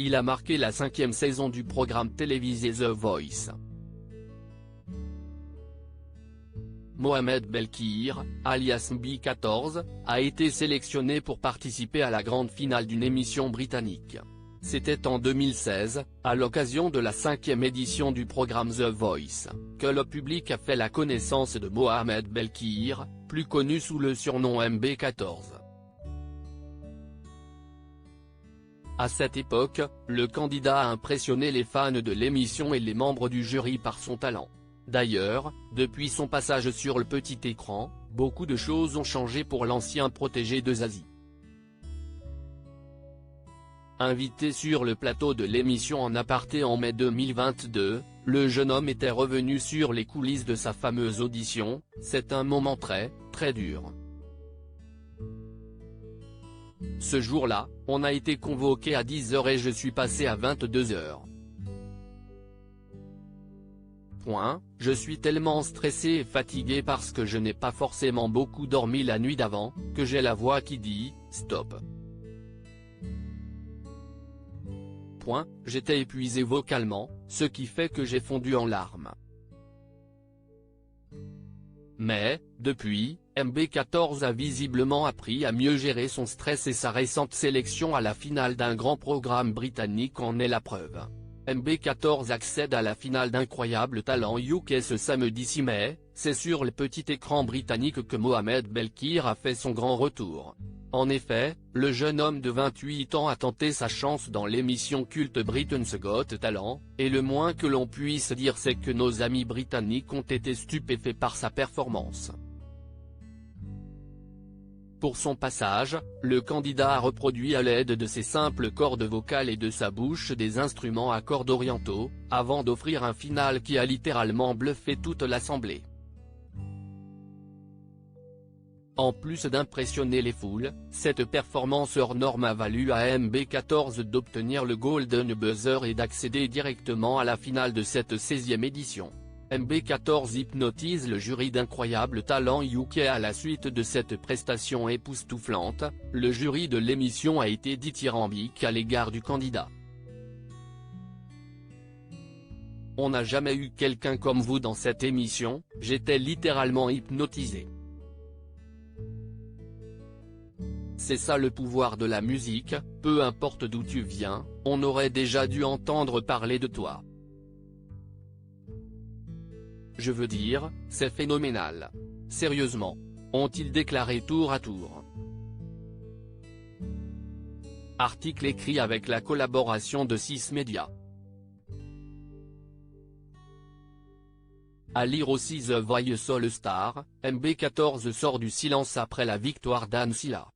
il a marqué la 5e saison du programme télévisé The Voice. Mohamed Belkir, alias MB14, a été sélectionné pour participer à la grande finale d'une émission britannique. C'était en 2016, à l'occasion de la 5e édition du programme The Voice, que le public a fait la connaissance de Mohamed Belkir, plus connu sous le surnom MB14. À cette époque, le candidat a impressionné les fans de l'émission et les membres du jury par son talent. D'ailleurs, depuis son passage sur le petit écran, beaucoup de choses ont changé pour l'ancien protégé de Zazie. Invité sur le plateau de l'émission En Aparté en mai 2022, le jeune homme était revenu sur les coulisses de sa fameuse audition. C'est un moment très dur. Ce jour-là, on a été convoqué à 10 h et je suis passé à 22 h. Je suis tellement stressé et fatigué parce que je n'ai pas forcément beaucoup dormi la nuit d'avant, que j'ai la voix qui dit « stop ». J'étais épuisé vocalement, ce qui fait que j'ai fondu en larmes. Mais, depuis, MB14 a visiblement appris à mieux gérer son stress et sa récente sélection à la finale d'un grand programme britannique en est la preuve. MB14 accède à la finale d'Incroyable Talent UK ce samedi 6 mai, c'est sur le petit écran britannique que Mohamed Belkir a fait son grand retour. En effet, le jeune homme de 28 ans a tenté sa chance dans l'émission culte Britain's Got Talent, et le moins que l'on puisse dire c'est que nos amis britanniques ont été stupéfaits par sa performance. Pour son passage, le candidat a reproduit à l'aide de ses simples cordes vocales et de sa bouche des instruments à cordes orientaux, avant d'offrir un final qui a littéralement bluffé toute l'assemblée. En plus d'impressionner les foules, cette performance hors norme a valu à MB14 d'obtenir le Golden Buzzer et d'accéder directement à la finale de cette 16e édition. MB14 hypnotise le jury d'Incroyable Talent UK à la suite de cette prestation époustouflante. Le jury de l'émission a été dithyrambique à l'égard du candidat. On n'a jamais eu quelqu'un comme vous dans cette émission, j'étais littéralement hypnotisé. C'est ça le pouvoir de la musique, peu importe d'où tu viens, on aurait déjà dû entendre parler de toi. Je veux dire, c'est phénoménal. Sérieusement. Ont-ils déclaré tour à tour. Article écrit avec la collaboration de 6 médias. À lire aussi The Voice All Star, MB14 sort du silence après la victoire d'Anne Silla.